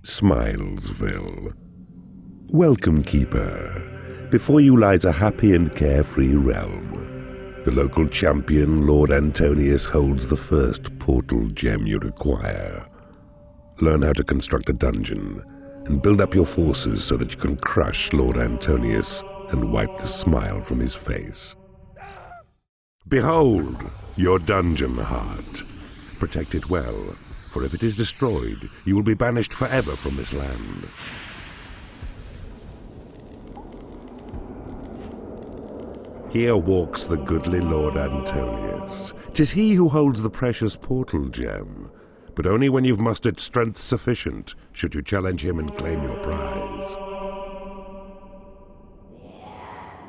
Smilesville. Welcome, Keeper. Before you lies a happy and carefree realm. The local champion, Lord Antonius, holds the first portal gem you require. Learn how to construct a dungeon, and build up your forces so that you can crush Lord Antonius and wipe the smile from his face. Behold, your dungeon heart. Protect it well, for if it is destroyed, you will be banished forever from this land. Here walks the goodly Lord Antonius. 'Tis he who holds the precious portal gem, but only when you've mustered strength sufficient should you challenge him and claim your prize.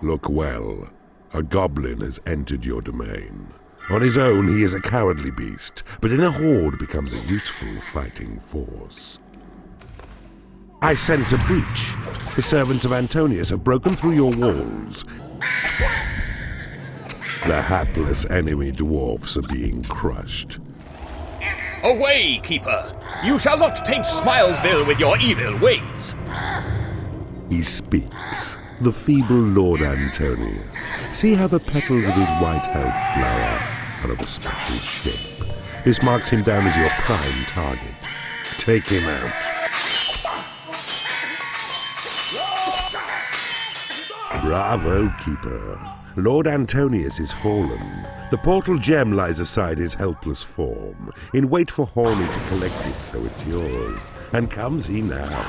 Look well. A goblin has entered your domain. On his own, he is a cowardly beast, but in a horde becomes a useful fighting force. I sense a breach. The servants of Antonius have broken through your walls. The hapless enemy dwarfs are being crushed. Away, Keeper! You shall not taint Smilesville with your evil ways! He speaks. The feeble Lord Antonius. See how the petals of his white health flower are of a special shape. This marks him down as your prime target. Take him out. Bravo, Keeper. Lord Antonius is fallen. The portal gem lies aside his helpless form, in wait for Horny to collect it so it's yours. And comes he now.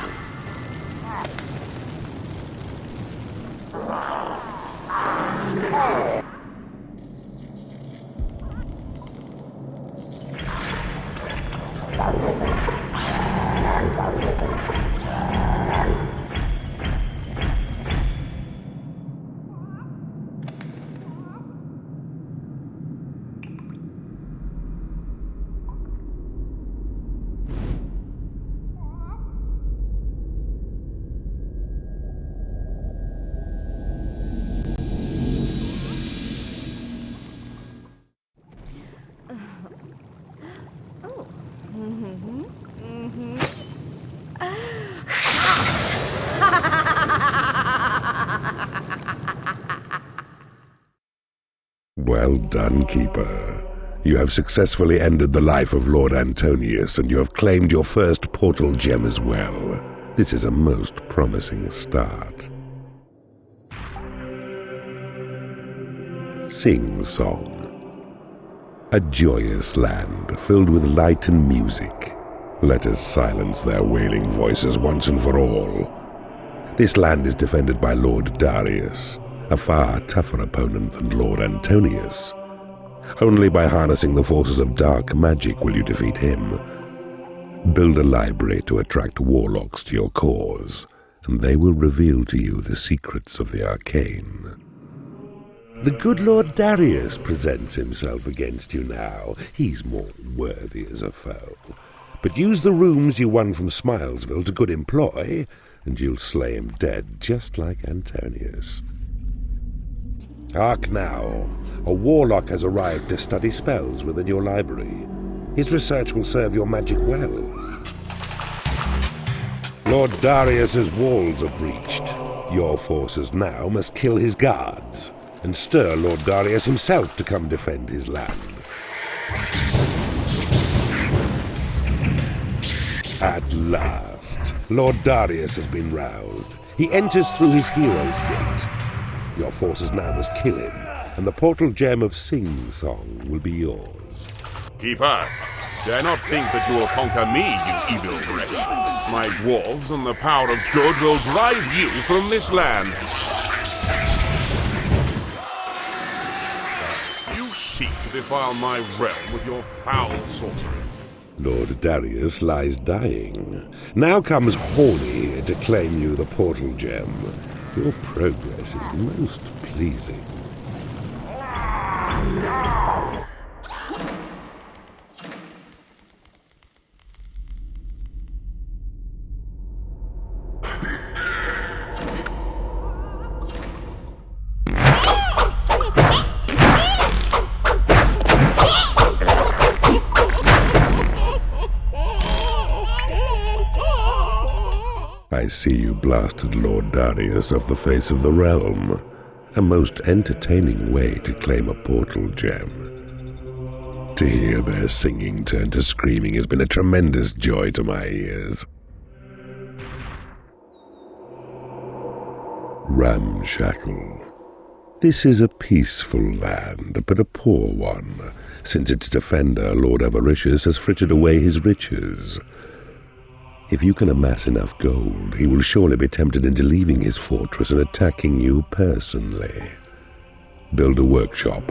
Well done, Keeper. You have successfully ended the life of Lord Antonius, and you have claimed your first portal gem as well. This is a most promising start. Sing Song. A joyous land filled with light and music. Let us silence their wailing voices once and for all. This land is defended by Lord Darius, a far tougher opponent than Lord Antonius. Only by harnessing the forces of dark magic will you defeat him. Build a library to attract warlocks to your cause, and they will reveal to you the secrets of the arcane. The good Lord Darius presents himself against you now. He's more worthy as a foe. But use the rooms you won from Smilesville to good employ, and you'll slay him dead just like Antonius. Hark now, a warlock has arrived to study spells within your library. His research will serve your magic well. Lord Darius's walls are breached. Your forces now must kill his guards, and stir Lord Darius himself to come defend his land. At last, Lord Darius has been roused. He enters through his hero's gate. Your forces now must kill him, and the portal gem of Sing Song will be yours. Keeper, dare not think that you will conquer me, you evil wretch. My dwarves and the power of good will drive you from this land. You seek to defile my realm with your foul sorcery. Lord Darius lies dying. Now comes Horny to claim you the portal gem. Your progress is most pleasing. I see you blasted Lord Darius off the face of the realm. A most entertaining way to claim a portal gem. To hear their singing turn to screaming has been a tremendous joy to my ears. Ramshackle. This is a peaceful land, but a poor one, since its defender, Lord Avaricious, has frittered away his riches. If you can amass enough gold, he will surely be tempted into leaving his fortress and attacking you personally. Build a workshop,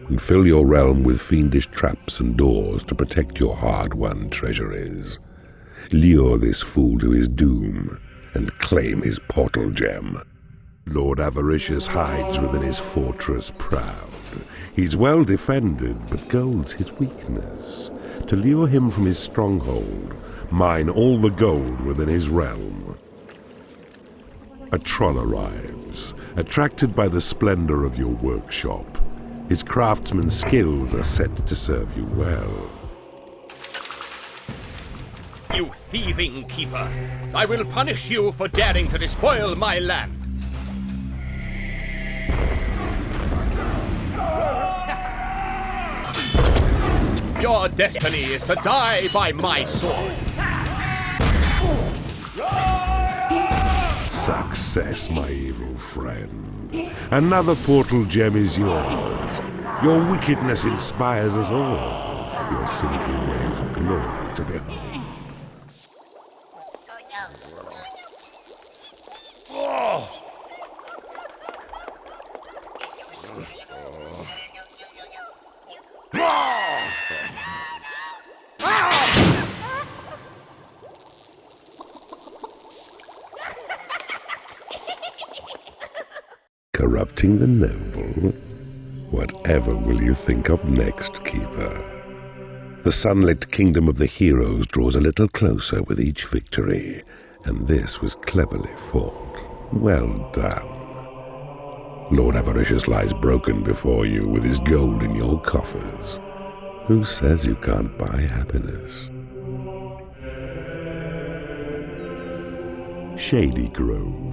and fill your realm with fiendish traps and doors to protect your hard-won treasuries. Lure this fool to his doom, and claim his portal gem. Lord Avaricious hides within his fortress proud. He's well defended, but gold's his weakness. To lure him from his stronghold, mine all the gold within his realm. A troll arrives, attracted by the splendor of your workshop. His craftsman's skills are set to serve you well. You thieving keeper! I will punish you for daring to despoil my land! Your destiny is to die by my sword! Success, my evil friend. Another portal gem is yours. Your wickedness inspires us all. Your sinful ways are glory to behold. Corrupting the noble? Whatever will you think of next, Keeper? The sunlit kingdom of the heroes draws a little closer with each victory, and this was cleverly fought. Well done. Lord Avaricious lies broken before you with his gold in your coffers. Who says you can't buy happiness? Shadygrove.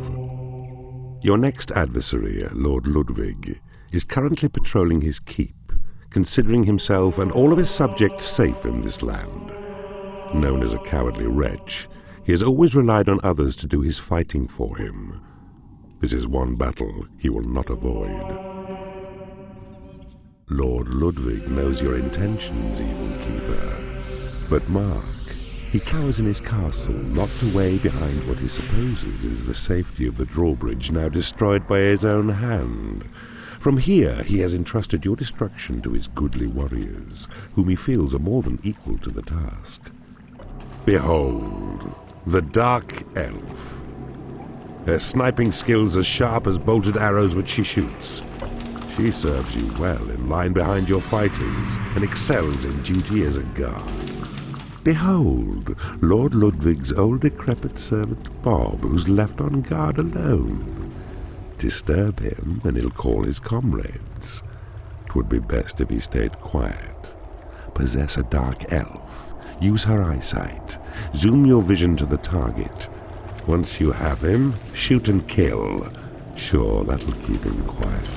Your next adversary, Lord Ludwig, is currently patrolling his keep, considering himself and all of his subjects safe in this land. Known as a cowardly wretch, he has always relied on others to do his fighting for him. This is one battle he will not avoid. Lord Ludwig knows your intentions, Evil Keeper. But mark, he cowers in his castle, locked away behind what he supposes is the safety of the drawbridge now destroyed by his own hand. From here he has entrusted your destruction to his goodly warriors, whom he feels are more than equal to the task. Behold, the Dark Elf. Her sniping skills as sharp as bolted arrows which she shoots. She serves you well in line behind your fighters, and excels in duty as a guard. Behold, Lord Ludwig's old decrepit servant Bob, who's left on guard alone. Disturb him, and he'll call his comrades. 'Twould be best if he stayed quiet. Possess a dark elf. Use her eyesight. Zoom your vision to the target. Once you have him, shoot and kill. Sure, that'll keep him quiet.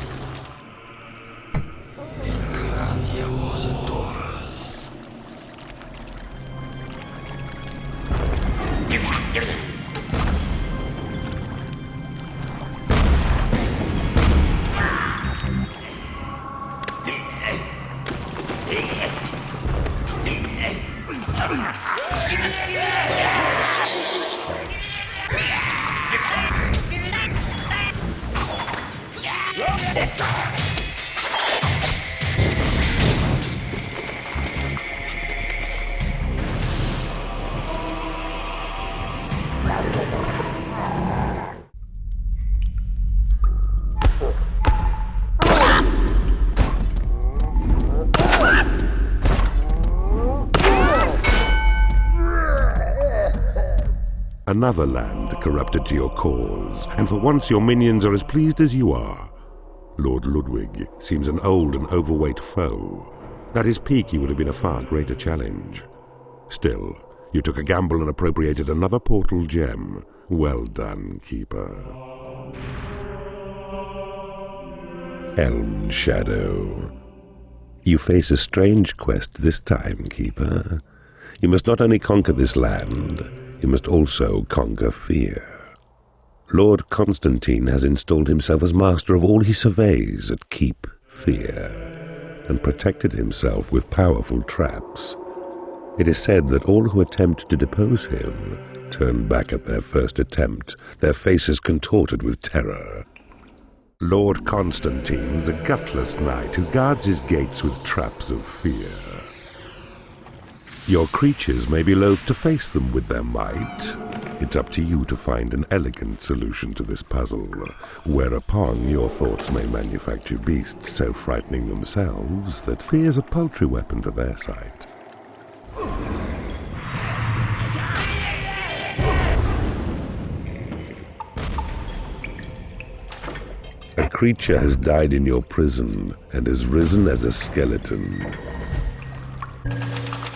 Another land corrupted to your cause, and for once your minions are as pleased as you are. Lord Ludwig seems an old and overweight foe. At his peak he would have been a far greater challenge. Still, You took a gamble and appropriated another portal gem. Well done, Keeper. Elmshadow. You face a strange quest this time, Keeper. You must not only conquer this land, you must also conquer fear. Lord Constantine has installed himself as master of all he surveys at Keep Fear, and protected himself with powerful traps. It is said that all who attempt to depose him turn back at their first attempt, their faces contorted with terror. Lord Constantine, the gutless knight who guards his gates with traps of fear. Your creatures may be loath to face them with their might. It's up to you to find an elegant solution to this puzzle, whereupon your thoughts may manufacture beasts so frightening themselves that fear's a paltry weapon to their sight. A creature has died in your prison and has risen as a skeleton.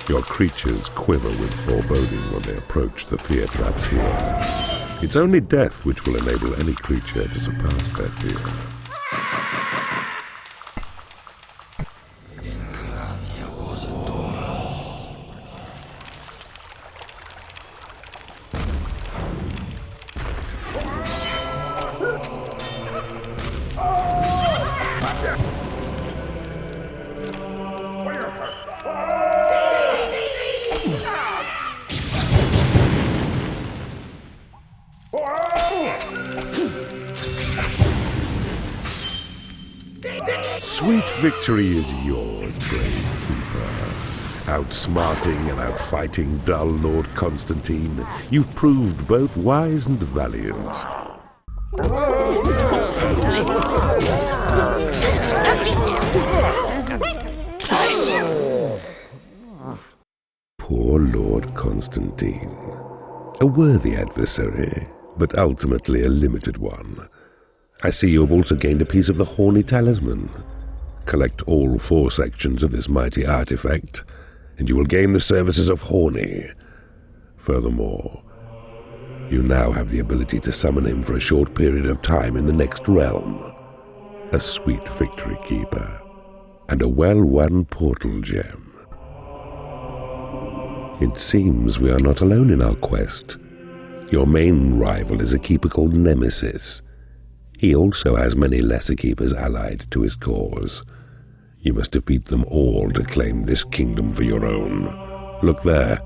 Your creatures quiver with foreboding when they approach the fear traps here. It's only death which will enable any creature to surpass their fear. Sweet victory is yours, brave Keeper. Outsmarting and outfighting dull Lord Constantine, you've proved both wise and valiant. Poor Lord Constantine. A worthy adversary, but ultimately a limited one. I see you have also gained a piece of the Horny talisman. Collect all 4 sections of this mighty artifact, and you will gain the services of Horny. Furthermore, you now have the ability to summon him for a short period of time in the next realm. A sweet victory, Keeper, and a well-won portal gem. It seems we are not alone in our quest. Your main rival is a keeper called Nemesis. He also has many lesser keepers allied to his cause. You must defeat them all to claim this kingdom for your own. Look there.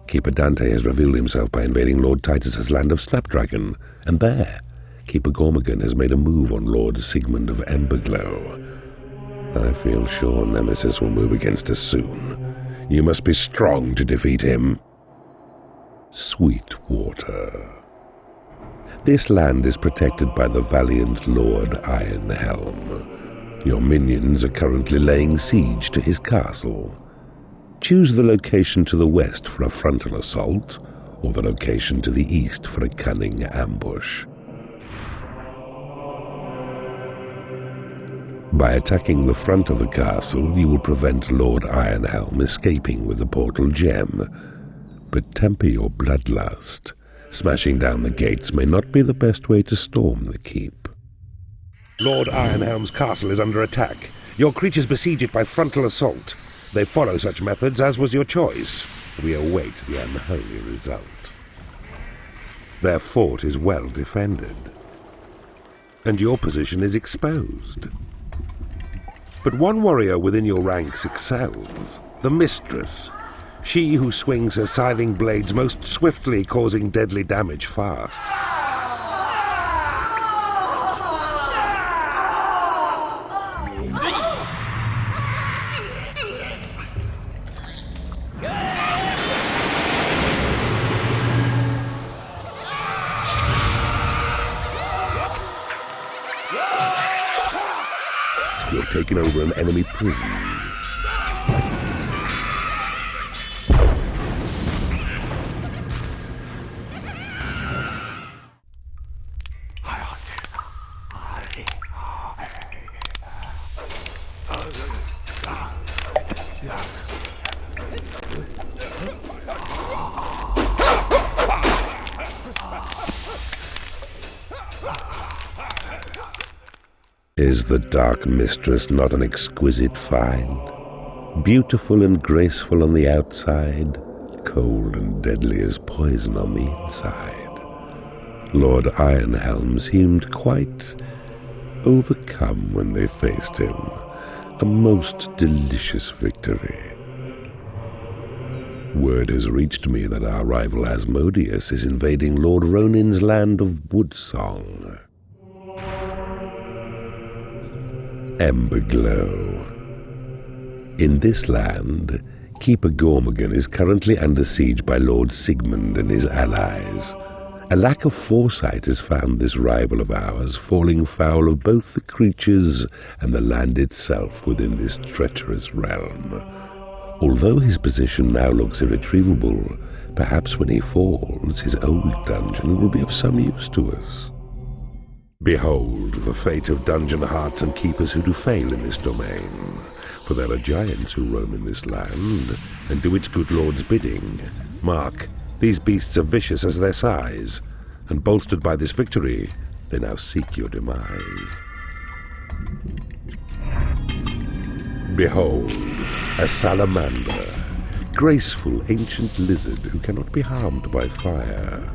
Keeper Dante has revealed himself by invading Lord Titus's land of Snapdragon. And there, Keeper Gormagan has made a move on Lord Sigmund of Emberglow. I feel sure Nemesis will move against us soon. You must be strong to defeat him. Sweetwater. This land is protected by the valiant Lord Ironhelm. Your minions are currently laying siege to his castle. Choose the location to the west for a frontal assault, or the location to the east for a cunning ambush. By attacking the front of the castle, you will prevent Lord Ironhelm escaping with the portal gem. But temper your bloodlust. Smashing down the gates may not be the best way to storm the keep. Lord Ironhelm's castle is under attack. Your creatures besiege it by frontal assault. They follow such methods, as was your choice. We await the unholy result. Their fort is well defended, and your position is exposed. But one warrior within your ranks excels, the Mistress. She who swings her scything blades most swiftly, causing deadly damage fast. You've taken over an enemy prison. Is the Dark Mistress not an exquisite find? Beautiful and graceful on the outside, cold and deadly as poison on the inside. Lord Ironhelm seemed quite overcome when they faced him. A most delicious victory. Word has reached me that our rival Asmodeus is invading Lord Ronin's land of Woodsong. Emberglow. In this land, Keeper Gormagan is currently under siege by Lord Sigmund and his allies. A lack of foresight has found this rival of ours falling foul of both the creatures and the land itself within this treacherous realm. Although his position now looks irretrievable, perhaps when he falls, his old dungeon will be of some use to us. Behold the fate of dungeon hearts and keepers who do fail in this domain. For there are giants who roam in this land, and do its good lord's bidding. Mark, these beasts are vicious as their size, and bolstered by this victory, they now seek your demise. Behold, a salamander, graceful ancient lizard who cannot be harmed by fire.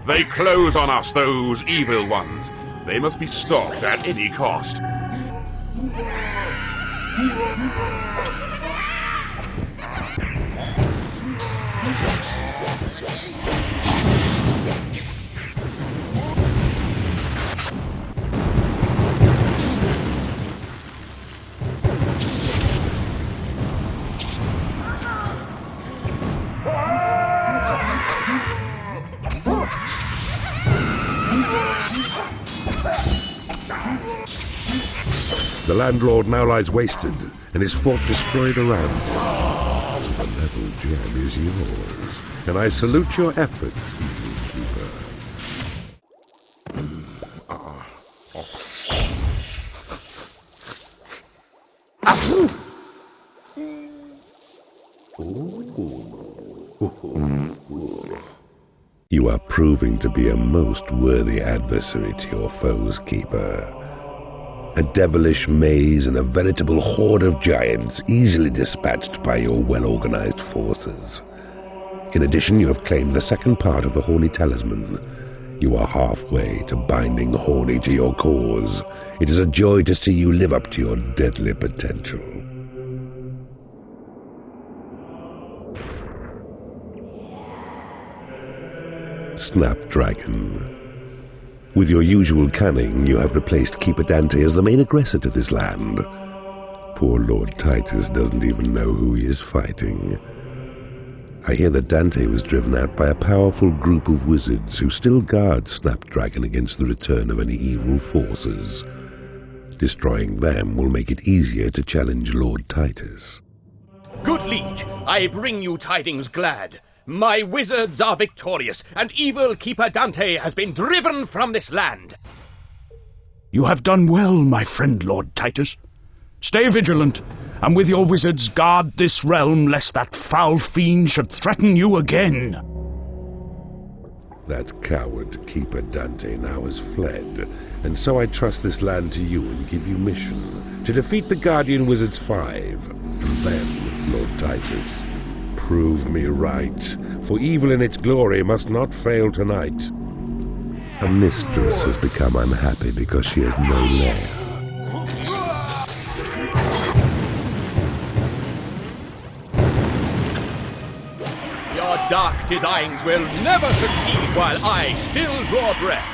They close on us, those evil ones. They must be stopped at any cost. The landlord now lies wasted, and his fort destroyed around him. The metal gem is yours, and I salute your efforts, evil keeper. You are proving to be a most worthy adversary to your foes, Keeper. A devilish maze and a veritable horde of giants easily dispatched by your well-organized forces. In addition, you have claimed the second part of the Horny talisman. You are halfway to binding Horny to your cause. It is a joy to see you live up to your deadly potential. Snapdragon. With your usual cunning, you have replaced Keeper Dante as the main aggressor to this land. Poor Lord Titus doesn't even know who he is fighting. I hear that Dante was driven out by a powerful group of wizards who still guard Snapdragon against the return of any evil forces. Destroying them will make it easier to challenge Lord Titus. Good liege, I bring you tidings glad. My wizards are victorious, and evil Keeper Dante has been driven from this land. You have done well, my friend, Lord Titus. Stay vigilant, and with your wizards guard this realm, lest that foul fiend should threaten you again. That coward Keeper Dante now has fled, and so I trust this land to you and give you mission to defeat the Guardian Wizards 5, and then, Lord Titus, prove me right, for evil in its glory must not fail tonight. A mistress has become unhappy because she has no lair. Your dark designs will never succeed while I still draw breath.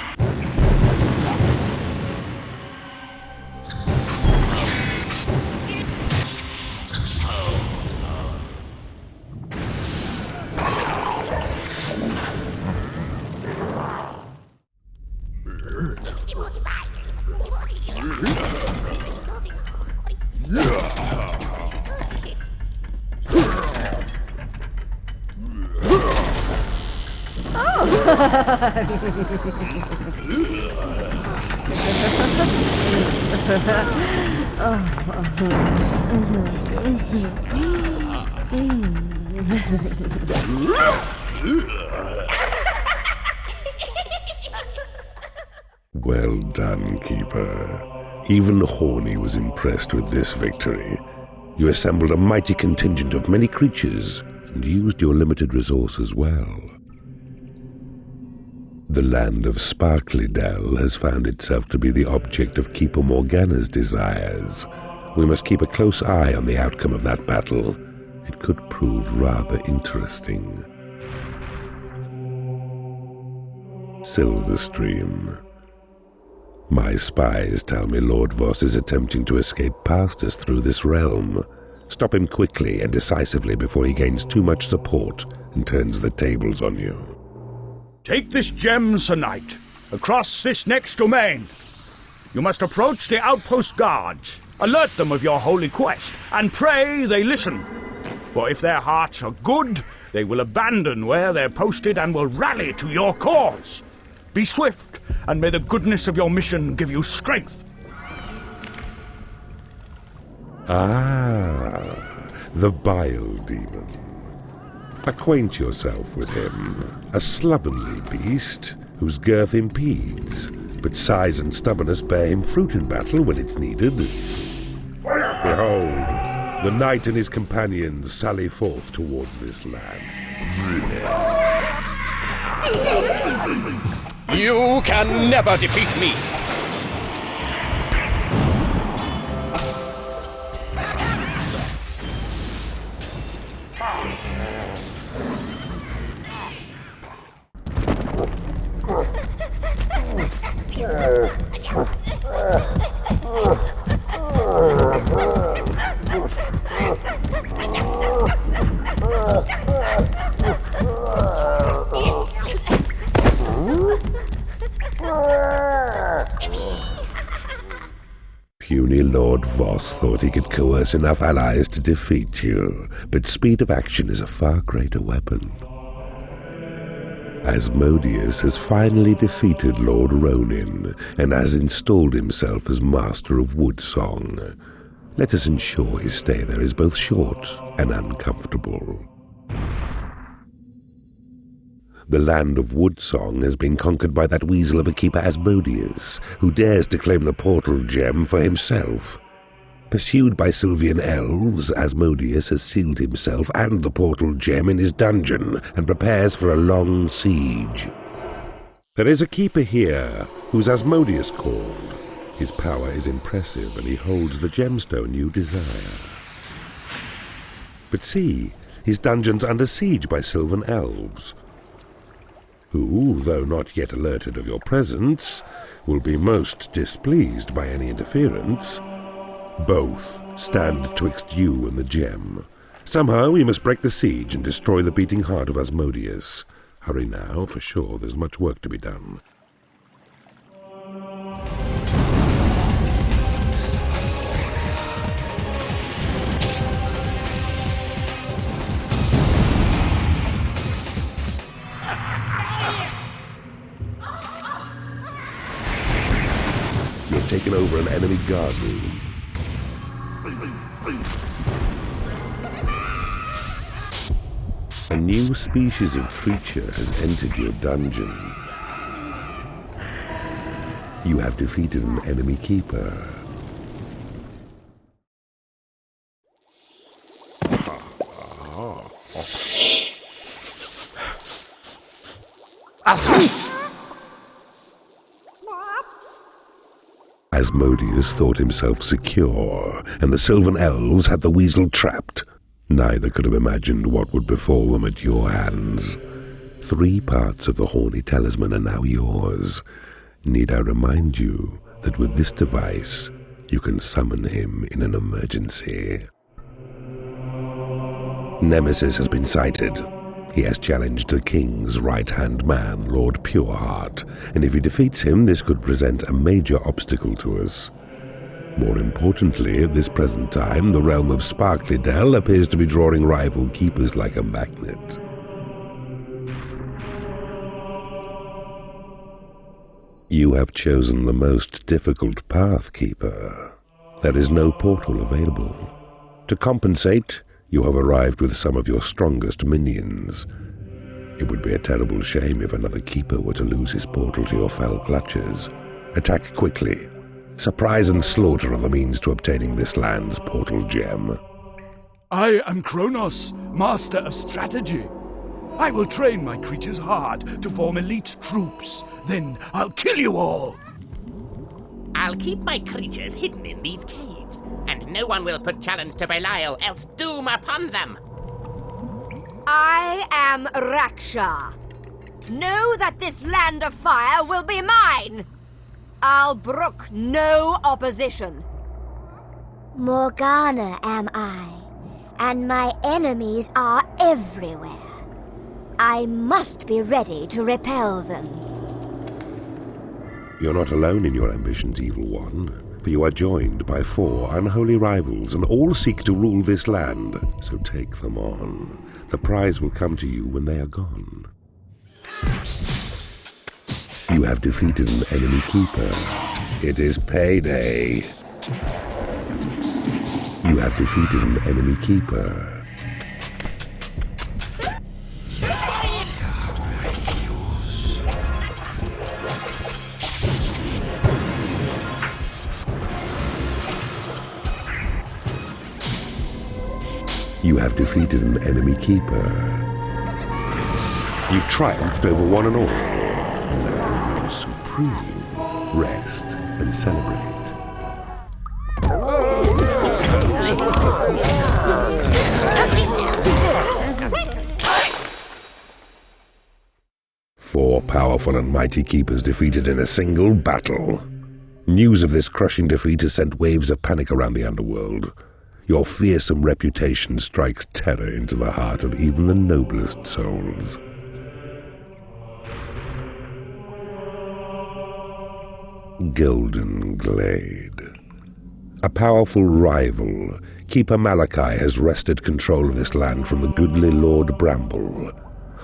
Well done, Keeper. Even Horny was impressed with this victory. You assembled a mighty contingent of many creatures and used your limited resources well. The land of Sparklydell has found itself to be the object of Keeper Morgana's desires. We must keep a close eye on the outcome of that battle. It could prove rather interesting. Silverstream. My spies tell me Lord Voss is attempting to escape past us through this realm. Stop him quickly and decisively before he gains too much support and turns the tables on you. Take this gem, Sir Knight, across this next domain. You must approach the outpost guards, alert them of your holy quest, and pray they listen. For if their hearts are good, they will abandon where they're posted and will rally to your cause. Be swift, and may the goodness of your mission give you strength. Ah, the Bile Demon. Acquaint yourself with him, a slovenly beast whose girth impedes, but size and stubbornness bear him fruit in battle when it's needed. Behold, the knight and his companions sally forth towards this land. You can never defeat me! Puny Lord Voss thought he could coerce enough allies to defeat you, but speed of action is a far greater weapon. Asmodeus has finally defeated Lord Ronin and has installed himself as master of Woodsong. Let us ensure his stay there is both short and uncomfortable. The land of Woodsong has been conquered by that weasel of a keeper Asmodeus, who dares to claim the portal gem for himself. Pursued by Sylvian elves, Asmodeus has sealed himself and the portal gem in his dungeon and prepares for a long siege. There is a keeper here who's Asmodeus called. His power is impressive and he holds the gemstone you desire. But see, his dungeon's under siege by Sylvan elves, who, though not yet alerted of your presence, will be most displeased by any interference. Both stand twixt you and the gem. Somehow we must break the siege and destroy the beating heart of Asmodeus. Hurry now, for sure there's much work to be done. You've taken over an enemy guard room. A new species of creature has entered your dungeon. You have defeated an enemy keeper. Asmodeus thought himself secure, and the Sylvan elves had the weasel trapped. Neither could have imagined what would befall them at your hands. 3 parts of the Horny talisman are now yours. Need I remind you that with this device, you can summon him in an emergency? Nemesis has been sighted. He has challenged the king's right-hand man, Lord Pureheart, and if he defeats him, this could present a major obstacle to us. More importantly, at this present time, the realm of Sparklydell appears to be drawing rival keepers like a magnet. You have chosen the most difficult path, Keeper. There is no portal available. To compensate, you have arrived with some of your strongest minions. It would be a terrible shame if another keeper were to lose his portal to your fell clutches. Attack quickly. Surprise and slaughter are the means to obtaining this land's portal gem. I am Kronos, master of strategy. I will train my creatures hard to form elite troops. Then I'll kill you all. I'll keep my creatures hidden in these caves, and no one will put challenge to Belial, else doom upon them. I am Raksha. Know that this land of fire will be mine. I'll brook no opposition. Morgana am I, and my enemies are everywhere. I must be ready to repel them. You're not alone in your ambitions, Evil One, for you are joined by 4 unholy rivals, and all seek to rule this land, so take them on. The prize will come to you when they are gone. You have defeated an enemy keeper. It is payday. You have defeated an enemy keeper. You have defeated an enemy keeper. You've triumphed over one and all. Now, supreme, rest and celebrate. Four powerful and mighty keepers defeated in a single battle. News of this crushing defeat has sent waves of panic around the underworld. Your fearsome reputation strikes terror into the heart of even the noblest souls. Goldenglade. A powerful rival, Keeper Malachi has wrested control of this land from the goodly Lord Bramble.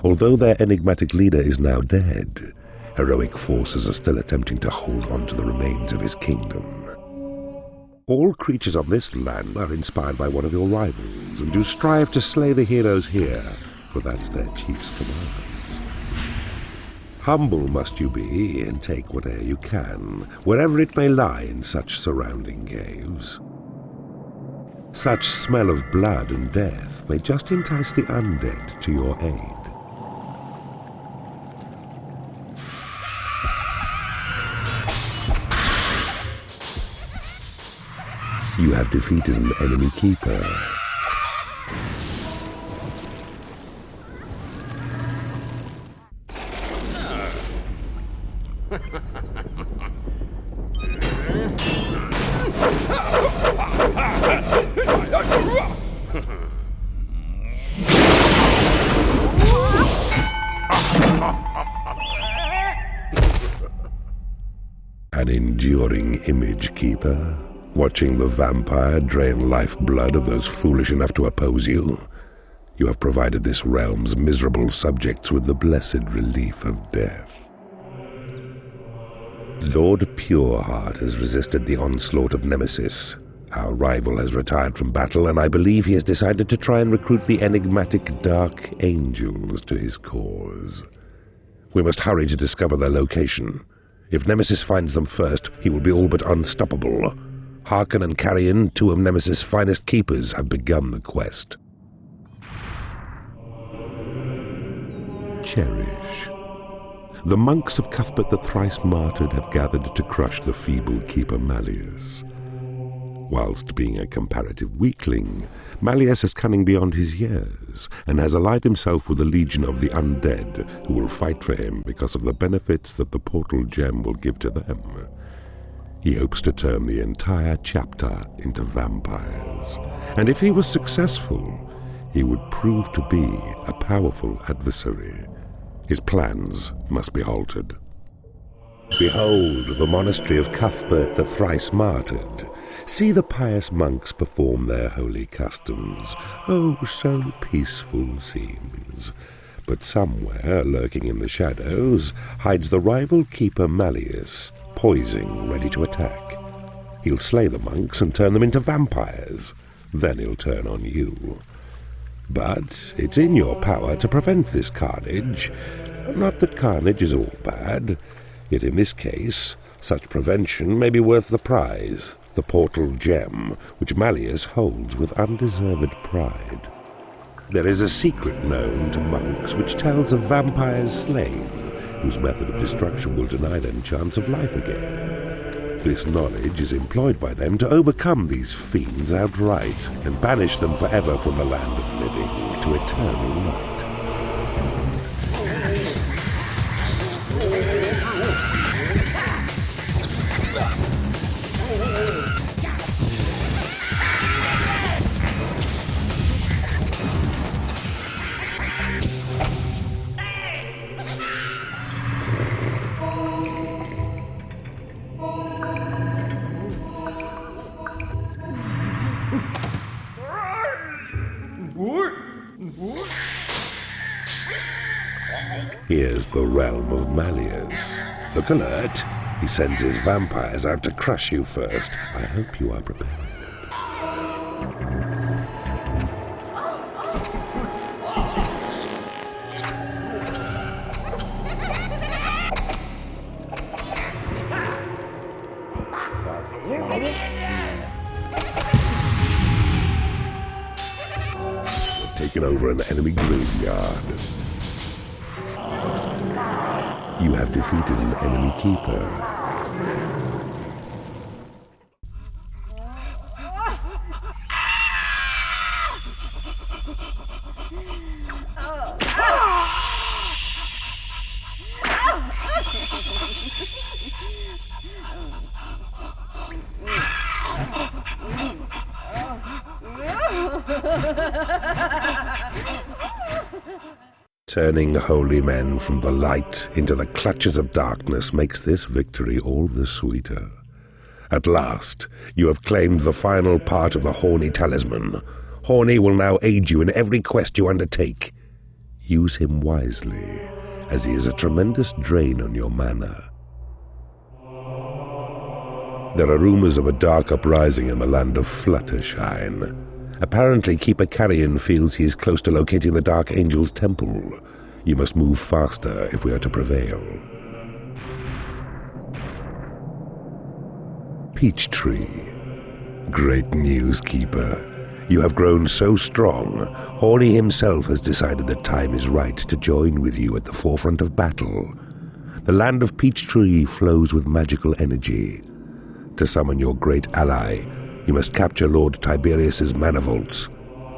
Although their enigmatic leader is now dead, heroic forces are still attempting to hold on to the remains of his kingdom. All creatures on this land are inspired by one of your rivals, and do strive to slay the heroes here, for that's their chief's commands. Humble must you be, and take whate'er you can, wherever it may lie in such surrounding caves. Such smell of blood and death may just entice the undead to your aid. You have defeated an enemy keeper. An enduring image, Keeper. Watching the vampire drain lifeblood of those foolish enough to oppose you, you have provided this realm's miserable subjects with the blessed relief of death. Lord Pureheart has resisted the onslaught of Nemesis. Our rival has retired from battle, and I believe he has decided to try and recruit the enigmatic Dark Angels to his cause. We must hurry to discover their location. If Nemesis finds them first, he will be all but unstoppable. Harkon and Carrion, 2 of Nemesis' finest keepers, have begun the quest. Cherish. The monks of Cuthbert the Thrice Martyred have gathered to crush the feeble keeper Malleus. Whilst being a comparative weakling, Malleus is cunning beyond his years, and has allied himself with a legion of the undead who will fight for him because of the benefits that the portal gem will give to them. He hopes to turn the entire chapter into vampires, and if he was successful, he would prove to be a powerful adversary. His plans must be halted. Behold the monastery of Cuthbert the Thrice Martyred. See the pious monks perform their holy customs. Oh, so peaceful scenes. But somewhere, lurking in the shadows, hides the rival keeper Malleus, poising, ready to attack. He'll slay the monks and turn them into vampires. Then he'll turn on you. But it's in your power to prevent this carnage. Not that carnage is all bad, yet in this case, Such prevention may be worth the prize, the portal gem, which Malleus holds with undeserved pride. There is a secret known to monks which tells of vampires slain, whose method of destruction will deny them chance of life again. This knowledge is employed by them to overcome these fiends outright and banish them forever from the land of living to eternal night. Here's the realm of Malleus. Look alert. He sends his vampires out to crush you first. I hope you are prepared. You've taken over an enemy graveyard. You have defeated an enemy keeper. Turning holy men from the light into the clutches of darkness makes this victory all the sweeter. At last, you have claimed the final part of the Horny talisman. Horny will now aid you in every quest you undertake. Use him wisely, as he is a tremendous drain on your mana. There are rumors of a dark uprising in the land of Fluttershy. Apparently, Keeper Carrion feels he is close to locating the Dark Angel's temple. You must move faster if we are to prevail. Peachtree. Great news, Keeper. You have grown so strong, Horny himself has decided that time is right to join with you at the forefront of battle. The land of Peachtree flows with magical energy. To summon your great ally, you must capture Lord Tiberius's mana vaults.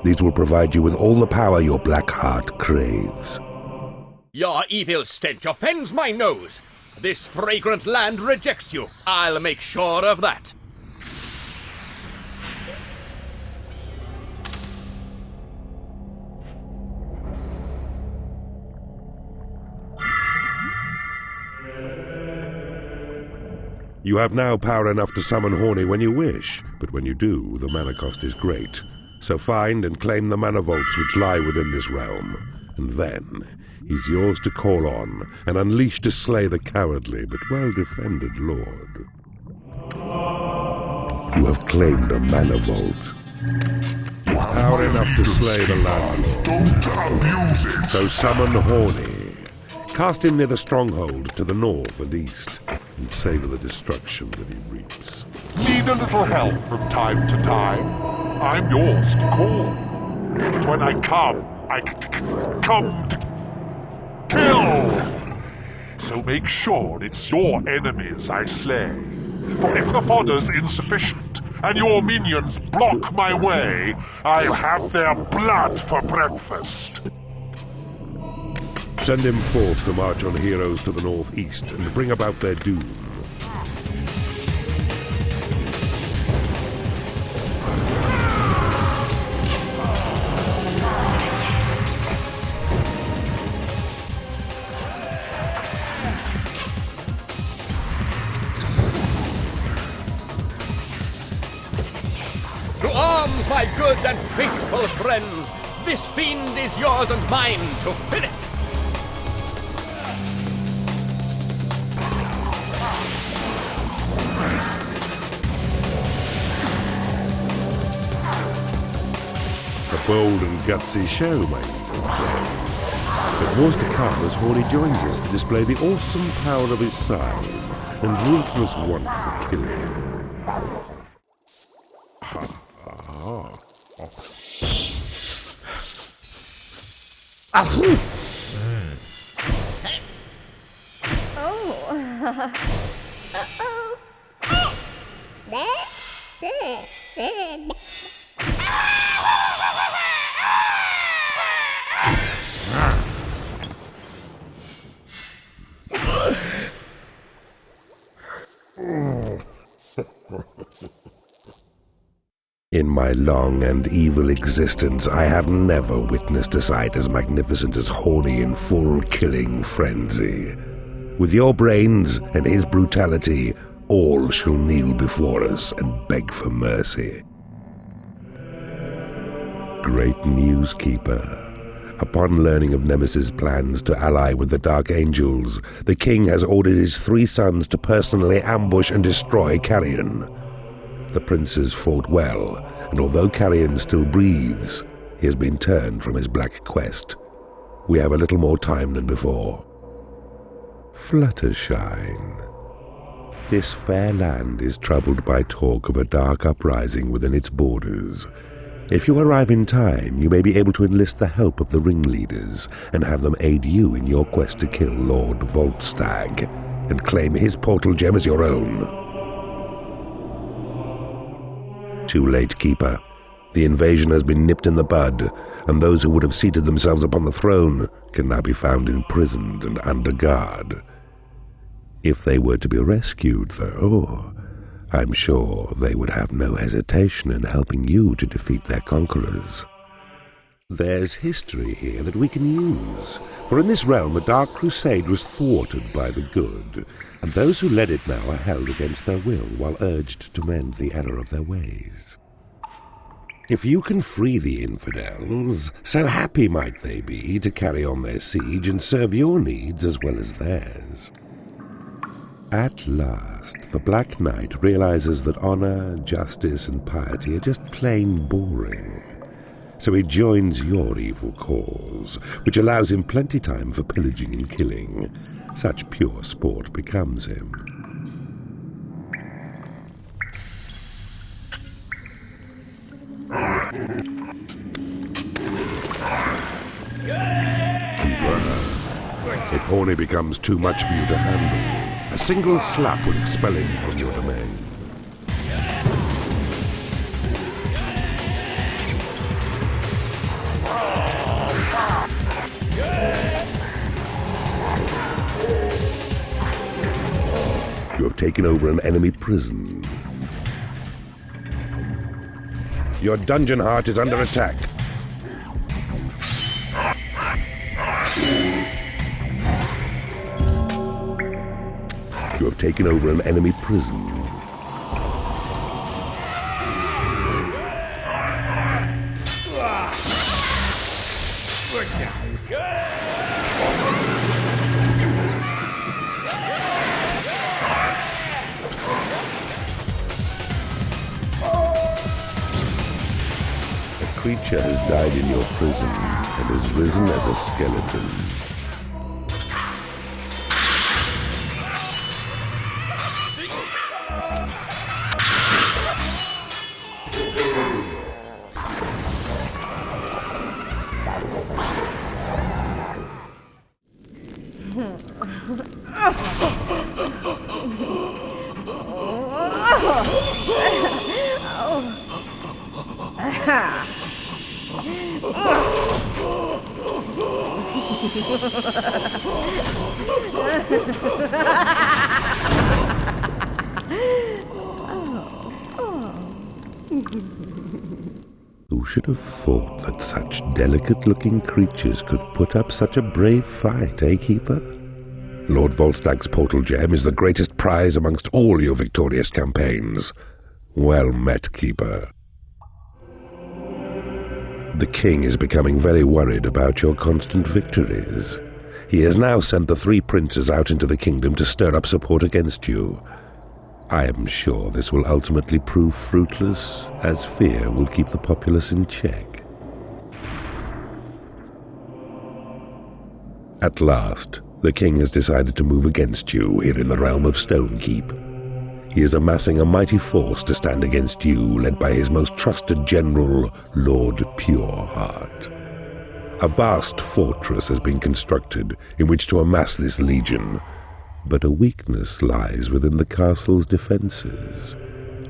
These will provide you with all the power your black heart craves. Your evil stench offends my nose. This fragrant land rejects you. I'll make sure of that. You have now power enough to summon Horny when you wish, but when you do, the mana cost is great. So find and claim the mana vaults which lie within this realm, and then he's yours to call on and unleash to slay the cowardly but well-defended lord. You have claimed a mana vault. You have power enough to slay the landlord. Don't abuse it! So summon Horny. Cast him near the stronghold to the north and east, and savor the destruction that he reaps. Need a little help from time to time? I'm yours to call. But when I come, I come to kill! So make sure it's your enemies I slay. For if the fodder's insufficient, and your minions block my way, I'll have their blood for breakfast. Send him forth to march on heroes to the northeast and bring about their doom. To arms, my good and faithful friends! This fiend is yours and mine to fill it! A bold and gutsy show, my evil friend. But wars to come as Horny joins us to display the awesome power of his scythe. and ruthless want for killing. In my long and evil existence, I have never witnessed a sight as magnificent as Horny in full killing frenzy. With your brains and his brutality, all shall kneel before us and beg for mercy. Great news, Keeper. Upon learning of Nemesis' plans to ally with the Dark Angels, the king has ordered his 3 sons to personally ambush and destroy Carrion. The princes fought well, and although Carrion still breathes, he has been turned from his black quest. We have a little more time than before. Fluttershy. This fair land is troubled by talk of a dark uprising within its borders. If you arrive in time, you may be able to enlist the help of the ringleaders and have them aid you in your quest to kill Lord Volstagg and claim his portal gem as your own. Too late, Keeper. The invasion has been nipped in the bud, and those who would have seated themselves upon the throne can now be found imprisoned and under guard. If they were to be rescued, though, I'm sure they would have no hesitation in helping you to defeat their conquerors. There's history here that we can use, for in this realm a dark crusade was thwarted by the good, and those who led it now are held against their will while urged to mend the error of their ways. If you can free the infidels, so happy might they be to carry on their siege and serve your needs as well as theirs. At last, the Black Knight realizes that honor, justice, and piety are just plain boring. So he joins your evil cause, which allows him plenty time for pillaging and killing. Such pure sport becomes him. Keeper, if Horny becomes too much for you to handle, a single slap will expel him from your domain. You have taken over an enemy prison. Your dungeon heart is under attack. You have taken over an enemy prison. A creature has died in your prison and is risen as a skeleton. Who should have thought that such delicate-looking creatures could put up such a brave fight, eh, Keeper? Lord Volstagg's portal gem is the greatest prize amongst all your victorious campaigns. Well met, Keeper. The king is becoming very worried about your constant victories. He has now sent the 3 princes out into the kingdom to stir up support against you. I am sure this will ultimately prove fruitless, as fear will keep the populace in check. At last, The king has decided to move against you here in the realm of Stonekeep. He is amassing a mighty force to stand against you, led by his most trusted general, Lord Pureheart. A vast fortress has been constructed in which to amass this legion, but a weakness lies within the castle's defenses.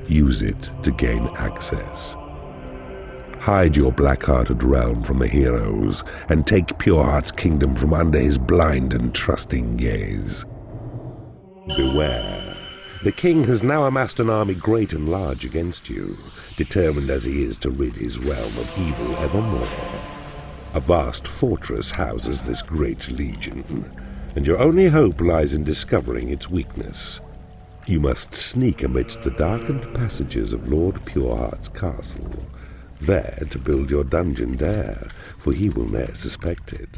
Use it to gain access. Hide your black-hearted realm from the heroes, and take Pureheart's kingdom from under his blind and trusting gaze. Beware. The king has now amassed an army great and large against you, determined as he is to rid his realm of evil evermore. A vast fortress houses this great legion, and your only hope lies in discovering its weakness. You must sneak amidst the darkened passages of Lord Pureheart's castle, there to build your dungeon there, for he will ne'er suspect it.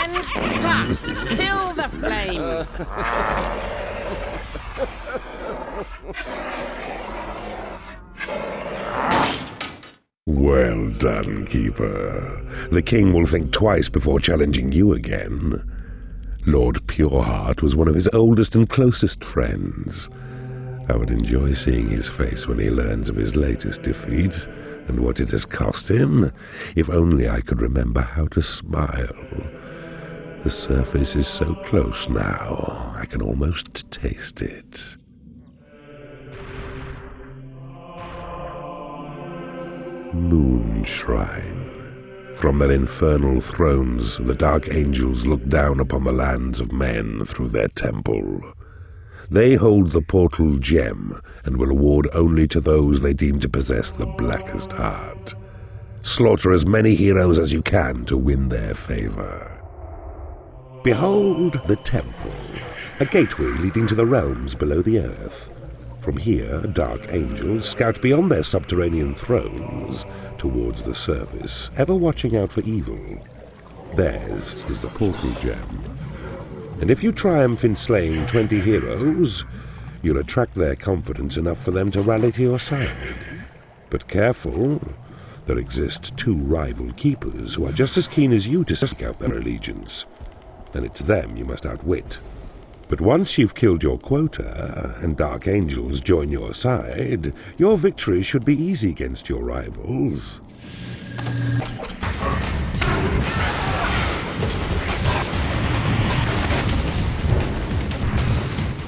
And cut! Kill the flames! Well done, Keeper. The king will think twice before challenging you again. Lord Pureheart was one of his oldest and closest friends. I would enjoy seeing his face when he learns of his latest defeat, and what it has cost him, if only I could remember how to smile. The surface is so close now, I can almost taste it. Moon Shrine. From their infernal thrones, the dark angels look down upon the lands of men through their temple. They hold the portal gem, and will award only to those they deem to possess the blackest heart. Slaughter as many heroes as you can to win their favor. Behold the temple, a gateway leading to the realms below the earth. From here, dark angels scout beyond their subterranean thrones towards the surface, ever watching out for evil. Theirs is the portal gem. And if you triumph in slaying 20 heroes, you'll attract their confidence enough for them to rally to your side. But careful, there exist 2 rival keepers who are just as keen as you to seek out their allegiance. And it's them you must outwit. But once you've killed your quota, and dark angels join your side, your victory should be easy against your rivals.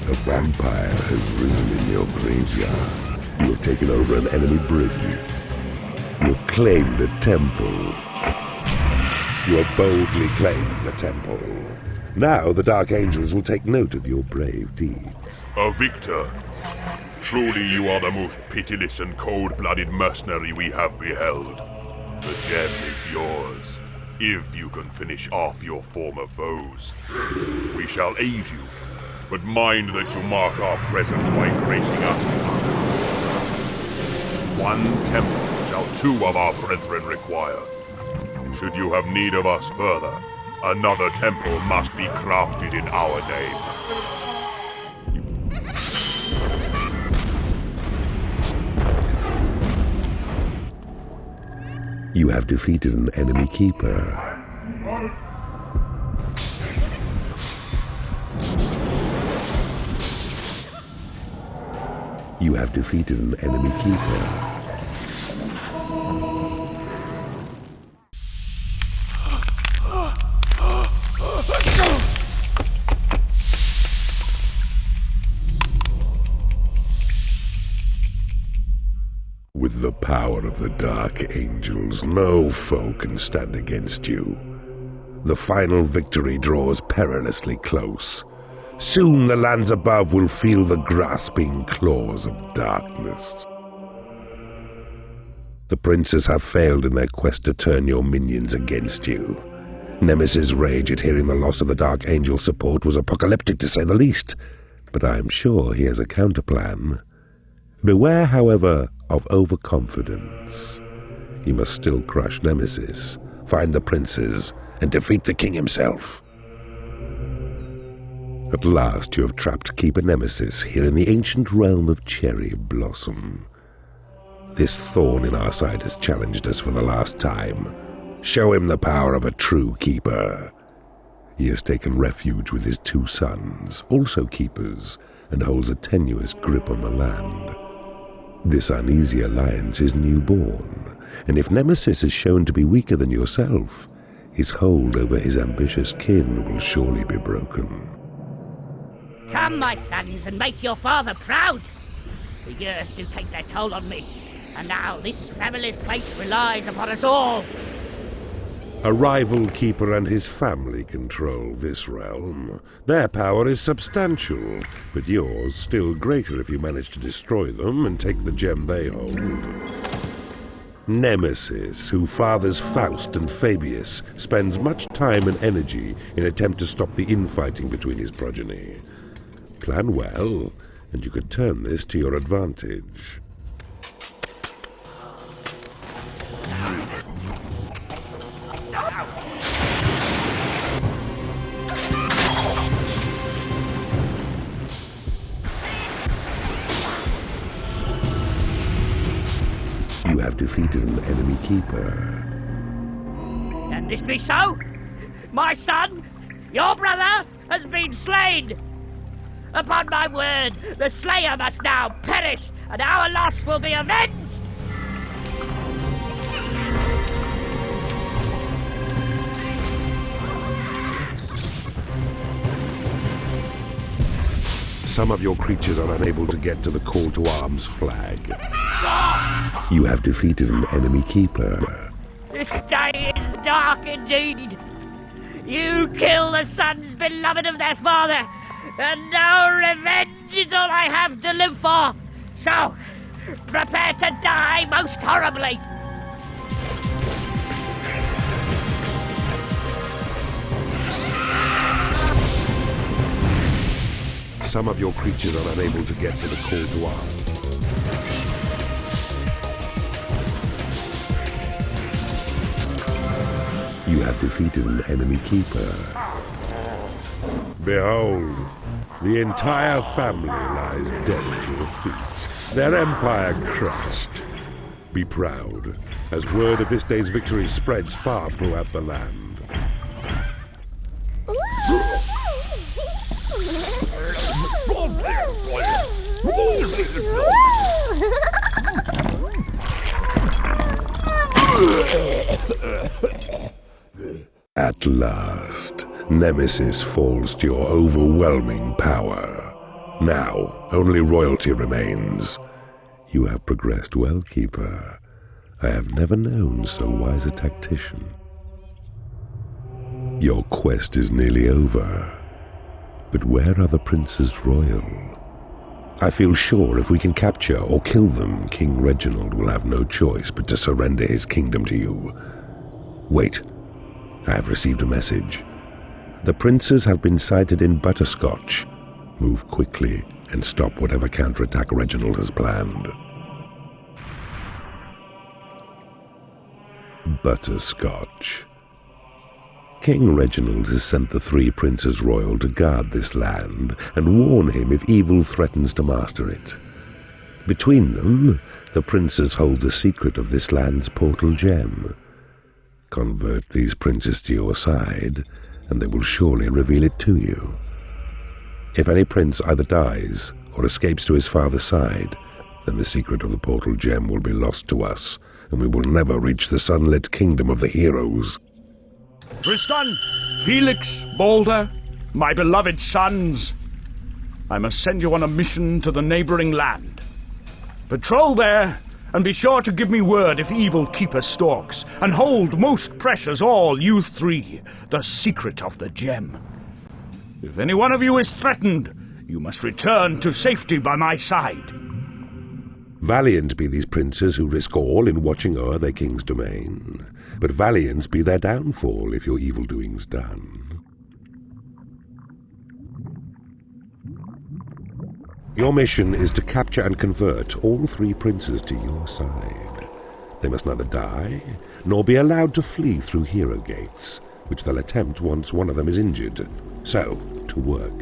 A vampire has risen in your graveyard. You have taken over an enemy bridge. You have claimed a temple. You have boldly claimed the temple. Now the Dark Angels will take note of your brave deeds. A victor. Truly you are the most pitiless and cold-blooded mercenary we have beheld. The gem is yours, if you can finish off your former foes. We shall aid you, but mind that you mark our presence by gracing us. 1 temple shall 2 of our brethren require. Should you have need of us further, another temple must be crafted in our name. You have defeated an enemy keeper. You have defeated an enemy keeper. With the power of the Dark Angels, no foe can stand against you. The final victory draws perilously close. Soon the lands above will feel the grasping claws of darkness. The princes have failed in their quest to turn your minions against you. Nemesis' rage at hearing the loss of the Dark Angel's support was apocalyptic to say the least, but I am sure he has a counterplan. Beware, however, of overconfidence. You must still crush Nemesis, find the princes, and defeat the king himself. At last you have trapped Keeper Nemesis here in the ancient realm of Cherry Blossom. This thorn in our side has challenged us for the last time. Show him the power of a true keeper. He has taken refuge with his 2 sons, also keepers, and holds a tenuous grip on the land. This uneasy alliance is newborn, and if Nemesis is shown to be weaker than yourself, his hold over his ambitious kin will surely be broken. Come, my sons, and make your father proud. The years do take their toll on me, and now this family's fate relies upon us all. A rival keeper and his family control this realm. Their power is substantial, but yours still greater if you manage to destroy them and take the gem they hold. Nemesis, who fathers Faust and Fabius, spends much time and energy in attempt to stop the infighting between his progeny. Plan well, and you could turn this to your advantage. You have defeated an enemy keeper. Can this be so? My son, your brother, has been slain. Upon my word, the Slayer must now perish, and our loss will be avenged. Some of your creatures are unable to get to the call to arms flag. You have defeated an enemy keeper. This day is dark indeed. You kill the sons beloved of their father, and now revenge is all I have to live for. So, prepare to die most horribly. Some of your creatures are unable to get to the call to arms. You have defeated an enemy keeper. Behold, the entire family lies dead at your feet, their empire crushed. Be proud, as word of this day's victory spreads far throughout the land. At last, Nemesis falls to your overwhelming power. Now, only royalty remains. You have progressed well, Keeper. I have never known so wise a tactician. Your quest is nearly over. But where are the princes royal? I feel sure if we can capture or kill them, King Reginald will have no choice but to surrender his kingdom to you. Wait. I have received a message. The princes have been sighted in Butterscotch. Move quickly and stop whatever counterattack Reginald has planned. Butterscotch. King Reginald has sent the 3 princes royal to guard this land and warn him if evil threatens to master it. Between them, the princes hold the secret of this land's portal gem. Convert these princes to your side, and they will surely reveal it to you. If any prince either dies or escapes to his father's side, then the secret of the portal gem will be lost to us, and we will never reach the sunlit kingdom of the heroes. Tristan, Felix, Balder, my beloved sons, I must send you on a mission to the neighboring land. Patrol there, and be sure to give me word if evil keeper stalks, and hold most precious all, you 3, the secret of the gem. If any one of you is threatened, you must return to safety by my side. Valiant be these princes who risk all in watching o'er their king's domain, but valiant be their downfall if your evil doing's done. Your mission is to capture and convert all 3 princes to your side. They must neither die, nor be allowed to flee through hero gates, which they'll attempt once one of them is injured. So, to work.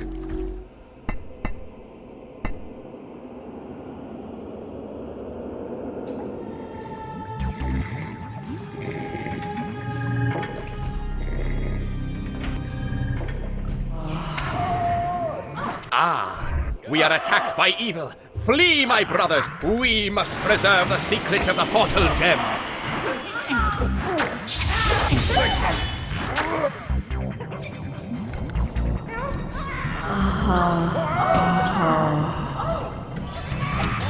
We are attacked by evil. Flee, my brothers! We must preserve the secret of the portal gem.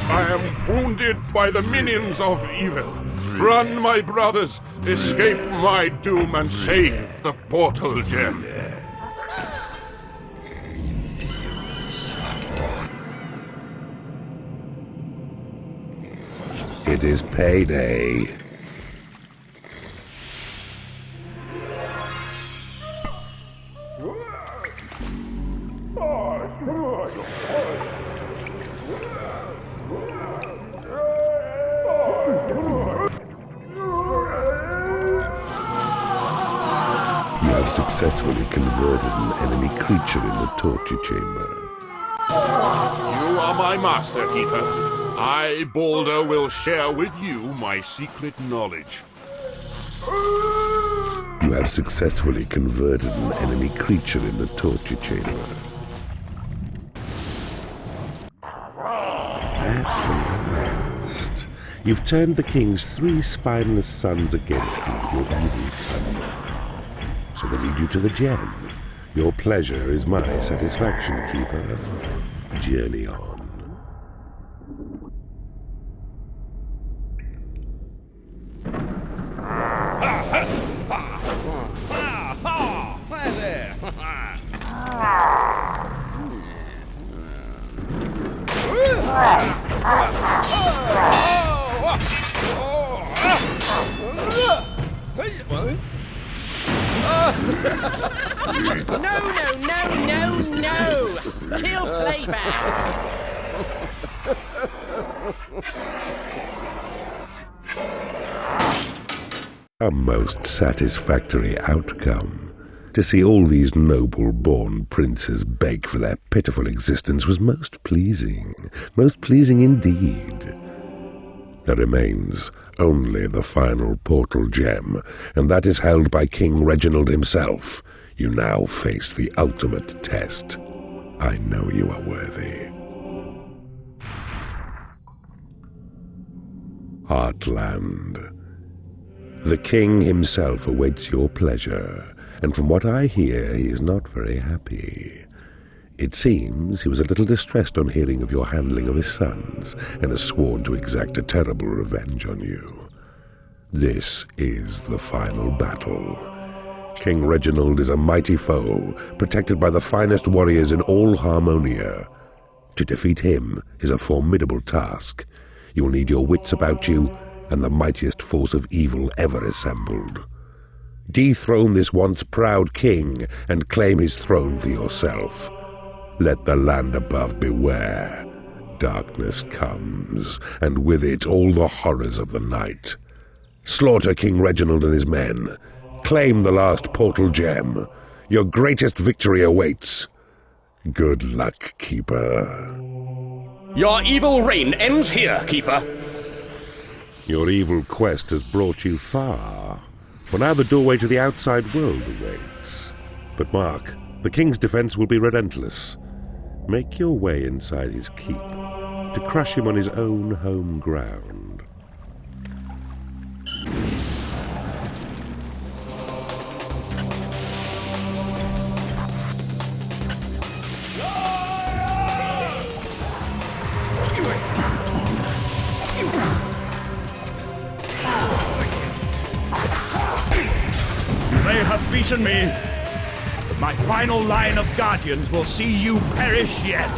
I am wounded by the minions of evil. Run, my brothers! Escape my doom and save the portal gem. It is payday. You have successfully converted an enemy creature in the torture chamber. You are my master, Keeper. I, Balder, will share with you my secret knowledge. You have successfully converted an enemy creature in the torture chamber. At last, you've turned the king's 3 spineless sons against you with your evil cunning. So they lead you to the gem. Your pleasure is my satisfaction, Keeper. Journey on. No! Kill playback! A most satisfactory outcome. To see all these noble-born princes beg for their pitiful existence was most pleasing indeed. There remains only the final portal gem, and that is held by King Reginald himself. You now face the ultimate test. I know you are worthy. Heartland. The king himself awaits your pleasure, and from what I hear, he is not very happy. It seems he was a little distressed on hearing of your handling of his sons, and has sworn to exact a terrible revenge on you. This is the final battle. King Reginald is a mighty foe, protected by the finest warriors in all Harmonia. To defeat him is a formidable task. You will need your wits about you, and the mightiest force of evil ever assembled. Dethrone this once proud king, and claim his throne for yourself. Let the land above beware. Darkness comes, and with it all the horrors of the night. Slaughter King Reginald and his men. Claim the last portal gem. Your greatest victory awaits. Good luck, Keeper. Your evil reign ends here, Keeper. Your evil quest has brought you far, for now the doorway to the outside world awaits. But mark, the king's defense will be relentless. Make your way inside his keep, to crush him on his own home ground. They have beaten me, but My final line of guardians will see you perish yet.